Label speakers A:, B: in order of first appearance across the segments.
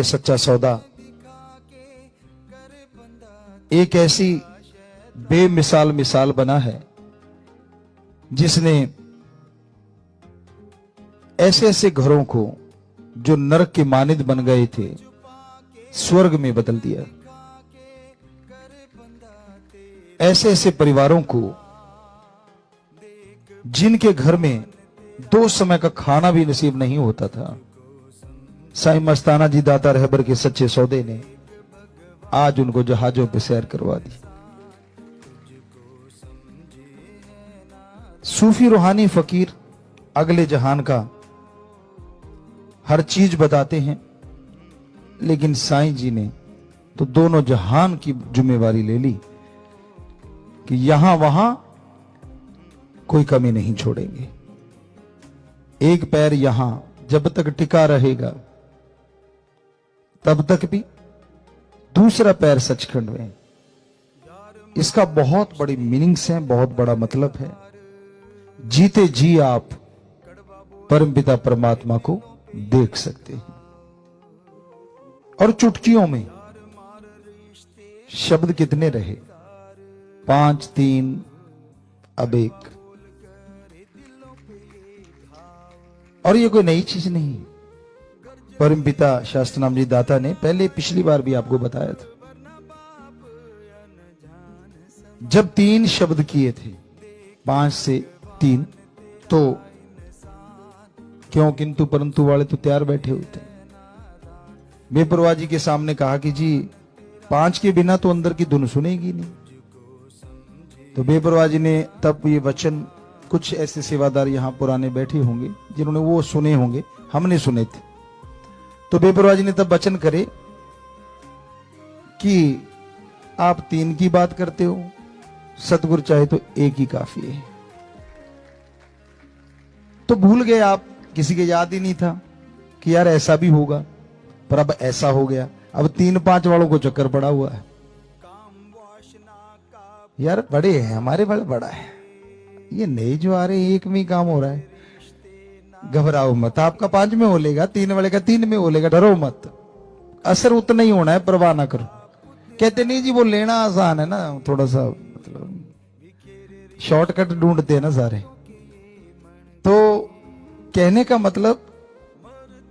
A: ये सच्चा सौदा एक ऐसी बेमिसाल मिसाल बना है जिसने ऐसे ऐसे घरों को जो नरक के मानिद बन गए थे स्वर्ग में बदल दिया। ऐसे ऐसे परिवारों को जिनके घर में 2 समय का खाना भी नसीब नहीं होता था, साईं मस्ताना जी दाता रहबर के सच्चे सौदे ने आज उनको जहाजों पे सैर करवा दी। सूफी रूहानी फकीर अगले जहान का हर चीज बताते हैं, लेकिन साईं जी ने तो दोनों जहान की जिम्मेवारी ले ली कि यहां वहां कोई कमी नहीं छोड़ेंगे। एक पैर यहां जब तक टिका रहेगा तब तक भी, दूसरा पैर सचखंड में। इसका बहुत बड़ी मीनिंग्स हैं, बहुत बड़ा मतलब है। जीते जी आप परमपिता परमात्मा को देख सकते हैं। और चुटकियों में शब्द कितने रहे? 5 3 अब 1। और ये कोई नई चीज नहीं। परमपिता शास्त्रनाम जी दाता ने पहले पिछली बार भी आपको बताया था, जब 3 शब्द किए थे 5 से 3, तो क्यों किंतु परंतु वाले तो तैयार बैठे हुए थे। बेपरवाह जी के सामने कहा कि जी 5 के बिना तो अंदर की धुन सुनेगी नहीं। तो बेपरवाह जी ने तब ये वचन, कुछ ऐसे सेवादार यहां पुराने बैठे होंगे जिन्होंने वो सुने होंगे, हमने सुने थे। तो बेपरवाह जी ने तब वचन करे कि आप 3 की बात करते हो, सतगुरु चाहे तो 1 ही काफी है। तो भूल गए आप, किसी के याद ही नहीं था कि यार ऐसा भी होगा, पर अब ऐसा हो गया। अब 3-5 वालों को चक्कर पड़ा हुआ है। यार बड़े हैं हमारे, बड़ा है ये, नए जो आ रहे हैं 1 में ही काम हो रहा है। घबराओ मत, आपका 5 में हो लेगा, 3 वाले का 3 में हो लेगा, डरो मत, असर उतना ही होना है, परवाह ना करो। कहते नहीं जी वो लेना आसान है ना, थोड़ा सा मतलब शॉर्टकट ढूंढते हैं ना सारे। तो कहने का मतलब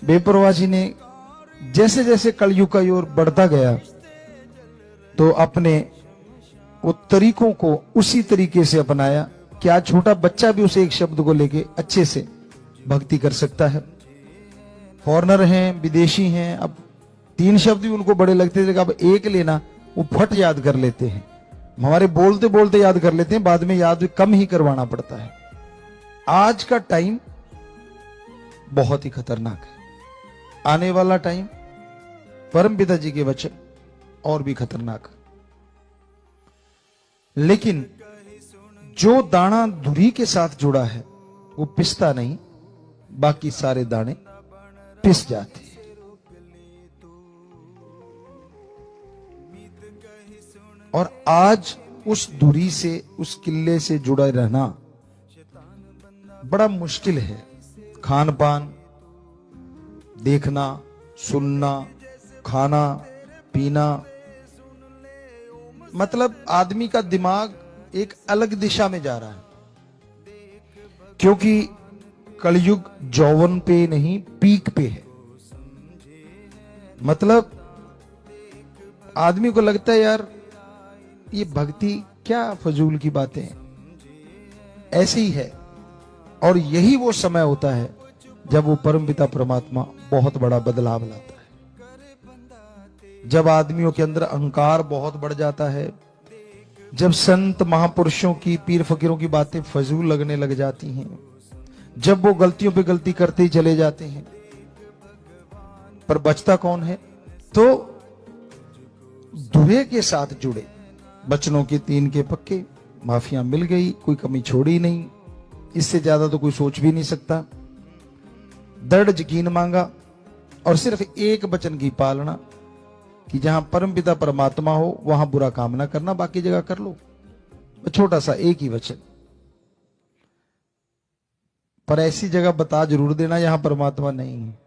A: बेपरवाह जी ने जैसे जैसे कलयुग का ओर बढ़ता गया तो अपने वो तरीकों को उसी तरीके से अपनाया कि आज छोटा बच्चा भी उसे एक शब्द को लेके अच्छे से भक्ति कर सकता है। फॉरेनर हैं, विदेशी हैं, अब 3 शब्द भी उनको बड़े लगते थे, अब 1 लेना वो फट याद कर लेते हैं। हमारे बोलते बोलते याद कर लेते हैं, बाद में याद कम ही करवाना पड़ता है। आज का टाइम बहुत ही खतरनाक है, आने वाला टाइम परमपिता जी के वचन और भी खतरनाक। लेकिन जो दाना धुरी के साथ जुड़ा है वो पिसता नहीं, बाकी सारे दाने पिस जाते हैं। और आज उस धुरी से, उस किले से जुड़ा रहना बड़ा मुश्किल है। खान पान, देखना, सुनना, खाना पीना, मतलब आदमी का दिमाग एक अलग दिशा में जा रहा है, क्योंकि कलयुग जौवन पे नहीं पीक पे है। मतलब आदमी को लगता है यार ये भक्ति क्या फजूल की बातें हैं, ऐसे ही है। और यही वो समय होता है जब वो परमपिता परमात्मा बहुत बड़ा बदलाव लाता है। जब आदमियों के अंदर अहंकार बहुत बढ़ जाता है, जब संत महापुरुषों की, पीर फकीरों की बातें फजूल लगने लग जाती हैं, जब वो गलतियों पे गलती करते ही चले जाते हैं, पर बचता कौन है? तो धुरे के साथ जुड़े बचनों के 3 के पक्के, माफिया मिल गई, कोई कमी छोड़ी नहीं, इससे ज्यादा तो कोई सोच भी नहीं सकता। दृढ़ यकीन मांगा और सिर्फ एक वचन की पालना कि जहां परमपिता परमात्मा हो वहां बुरा काम ना करना, बाकी जगह कर लो। छोटा सा एक ही वचन, पर ऐसी जगह बता जरूर देना जहां परमात्मा नहीं है।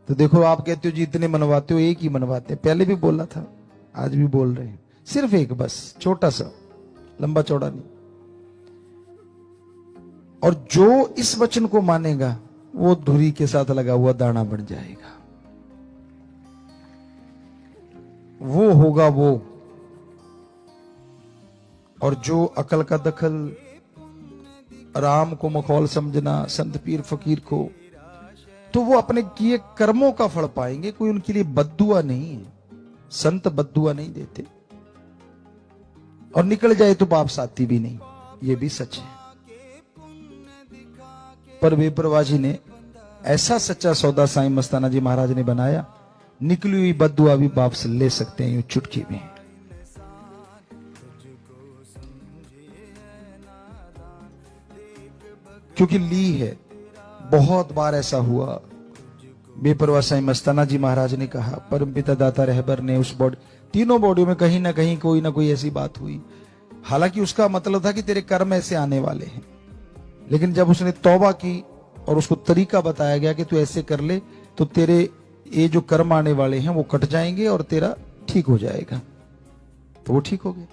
A: तो देखो आप कहते हो जी इतने मनवाते हो, एक ही मनवाते हैं। पहले भी बोला था, आज भी बोल रहे हैं, सिर्फ एक, बस छोटा सा, लंबा चौड़ा नहीं। और जो इस वचन को मानेगा वो धुरी के साथ लगा हुआ दाना बन जाएगा, वो होगा वो। और जो अकल का दखल, राम को मखौल समझना, संत पीर फकीर को, तो वो अपने किए कर्मों का फल पाएंगे। कोई उनके लिए बद्दुआ नहीं है, संत बद्दुआ नहीं देते। और निकल जाए तो बाप साथी भी नहीं, ये भी सच है। पर बेपरवाह जी ने ऐसा सच्चा सौदा साईं मस्ताना जी महाराज ने बनाया, निकली हुई बद्दुआ भी बाप से ले सकते हैं यूं चुटकी में। क्योंकि ली है। बहुत बार ऐसा हुआ, बेपरवाह साईं मस्ताना जी महाराज ने कहा, परमपिता दाता रहबर ने उस बॉडी, तीनों बॉडियों में कहीं ना कहीं कोई ना कोई ऐसी बात हुई। हालांकि उसका मतलब था कि तेरे कर्म ऐसे आने वाले हैं, लेकिन जब उसने तौबा की और उसको तरीका बताया गया कि तू ऐसे कर ले तो तेरे ये जो कर्म आने वाले हैं वो कट जाएंगे और तेरा ठीक हो जाएगा, तो वो ठीक हो गया।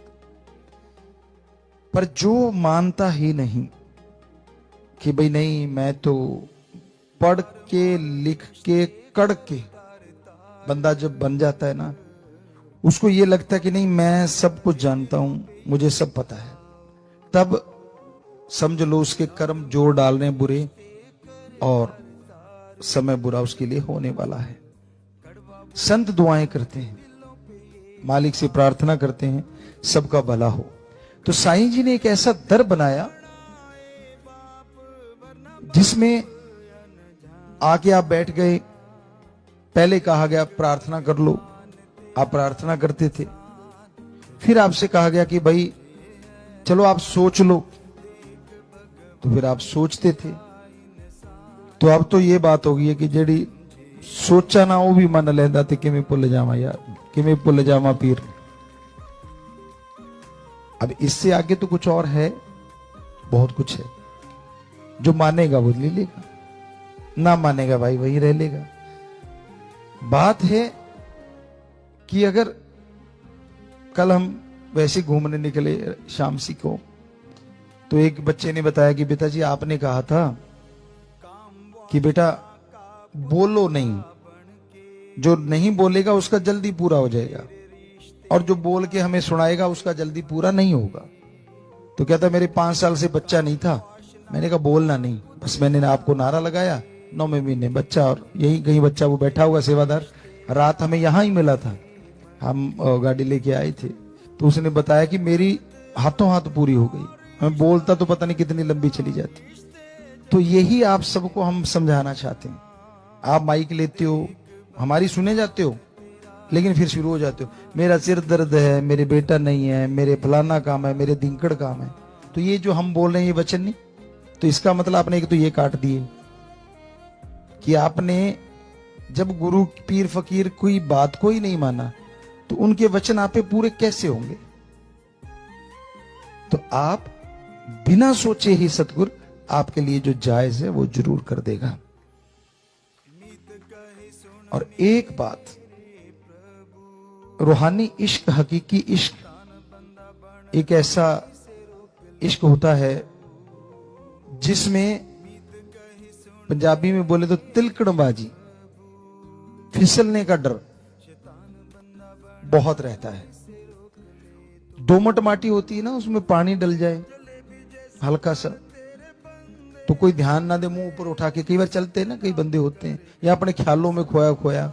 A: पर जो मानता ही नहीं कि भाई नहीं, मैं तो पढ़ के लिख के कड़ के, बंदा जब बन जाता है ना, उसको ये लगता है कि नहीं मैं सब कुछ जानता हूं, मुझे सब पता है, तब समझ लो उसके कर्म जोर डाल रहे हैं बुरे, और समय बुरा उसके लिए होने वाला है। संत दुआएं करते हैं, मालिक से प्रार्थना करते हैं सबका भला हो। तो साईं जी ने एक ऐसा दर बनाया जिसमें आके आप बैठ गए, पहले कहा गया प्रार्थना कर लो, आप प्रार्थना करते थे। फिर आपसे कहा गया कि भाई चलो आप सोच लो, तो फिर आप सोचते थे। तो अब तो ये बात हो गई है कि जेड़ी सोचा ना वो भी मन लेंदा ते किवें भुल जावा यार, किवें भुल जावा पीर। अब इससे आगे तो कुछ और है, बहुत कुछ है। जो मानेगा वो ले लेगा, ना मानेगा भाई वही रह लेगा। बात है कि अगर कल हम वैसे घूमने निकले शामसी को, तो एक बच्चे ने बताया कि पिताजी आपने कहा था कि बेटा बोलो नहीं, जो नहीं बोलेगा उसका जल्दी पूरा हो जाएगा, और जो बोल के हमें सुनाएगा उसका जल्दी पूरा नहीं होगा। तो कहता मेरे 5 साल से बच्चा नहीं था, मैंने कहा बोलना नहीं, बस मैंने आपको नारा लगाया, 9वें महीने बच्चा, और यही कहीं बच्चा वो बैठा हुआ सेवादार, रात हमें यहां ही मिला था, हम गाड़ी लेके आए थे। तो उसने बताया कि मेरी हाथों हाथ पूरी हो गई, मैं बोलता तो पता नहीं कितनी लंबी चली जाती। तो यही आप सबको हम समझाना चाहते हैं। आप माइक लेते हो, हमारी सुने जाते हो, लेकिन फिर शुरू हो जाते हो मेरा सिर दर्द है, मेरे बेटा नहीं है, मेरे फलाना काम है, मेरे दिंकड़ काम है। तो ये जो हम बोल रहे हैं ये वचन नहीं, तो इसका मतलब आपने एक तो ये काट दिए कि आपने जब गुरु पीर फकीर कोई बात को ही नहीं माना तो उनके वचन आप पे पूरे कैसे होंगे। तो आप बिना सोचे ही सतगुरु आपके लिए जो जायज है वो जरूर कर देगा। और एक बात, रूहानी इश्क, हकीकी इश्क एक ऐसा इश्क होता है जिसमें पंजाबी में बोले तो तिलकड़बाजी, फिसलने का डर बहुत रहता है। दोमट माटी होती है ना, उसमें पानी डल जाए हल्का सा, तो कोई ध्यान ना दे, मुंह ऊपर उठा के, कई बार चलते हैं ना, कई बंदे होते हैं या अपने ख्यालों में खोया खोया,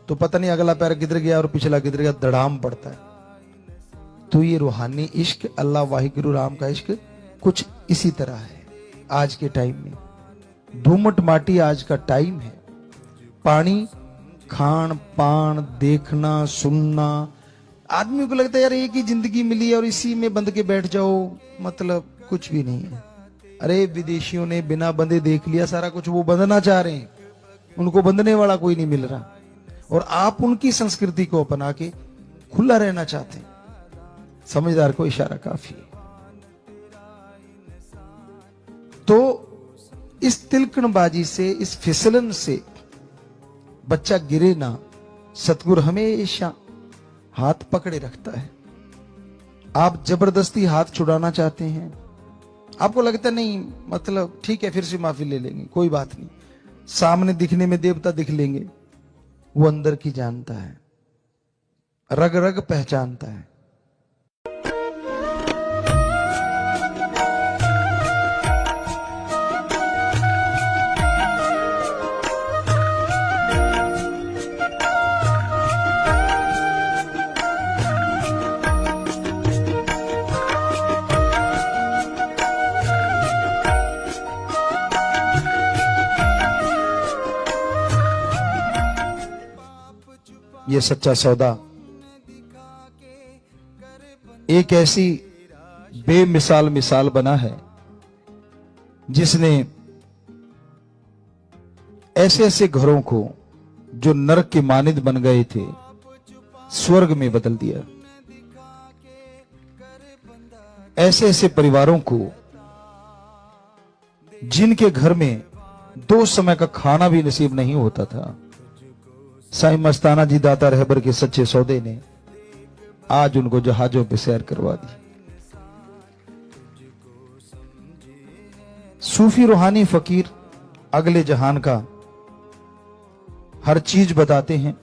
A: तो पता नहीं अगला पैर किधर गया और पिछला किधर गया, धड़ाम पड़ता है। तो ये रूहानी इश्क, अल्लाह वाहिगुरु राम का इश्क कुछ इसी तरह है। आज के टाइम में दोमट माटी आज का टाइम है, पानी, खान पान, देखना सुनना, आदमी को लगता है यार एक ही जिंदगी मिली है और इसी में बंध के बैठ जाओ, मतलब कुछ भी नहीं है। अरे विदेशियों ने बिना बंधे देख लिया सारा कुछ, वो बंधना चाह रहे हैं, उनको बंधने वाला कोई नहीं मिल रहा, और आप उनकी संस्कृति को अपना के खुला रहना चाहते हैं। समझदार को इशारा काफी है। तो इस तिलकणबाजी से, इस फिसलन से बच्चा गिरे ना, सतगुरु हमेशा हाथ पकड़े रखता है। आप जबरदस्ती हाथ छुड़ाना चाहते हैं, आपको लगता नहीं मतलब ठीक है फिर से माफी ले लेंगे, कोई बात नहीं, सामने दिखने में देवता दिख लेंगे, वो अंदर की जानता है, रग रग पहचानता है। ये सच्चा सौदा एक ऐसी बेमिसाल मिसाल बना है जिसने ऐसे ऐसे घरों को जो नरक के मानिद बन गए थे स्वर्ग में बदल दिया। ऐसे ऐसे परिवारों को जिनके घर में 2 समय का खाना भी नसीब नहीं होता था, साईं मस्ताना जी दाता रहबर के सच्चे सौदे ने आज उनको जहाजों पे सैर करवा दी। सूफी रूहानी फकीर अगले जहान का हर चीज बताते हैं।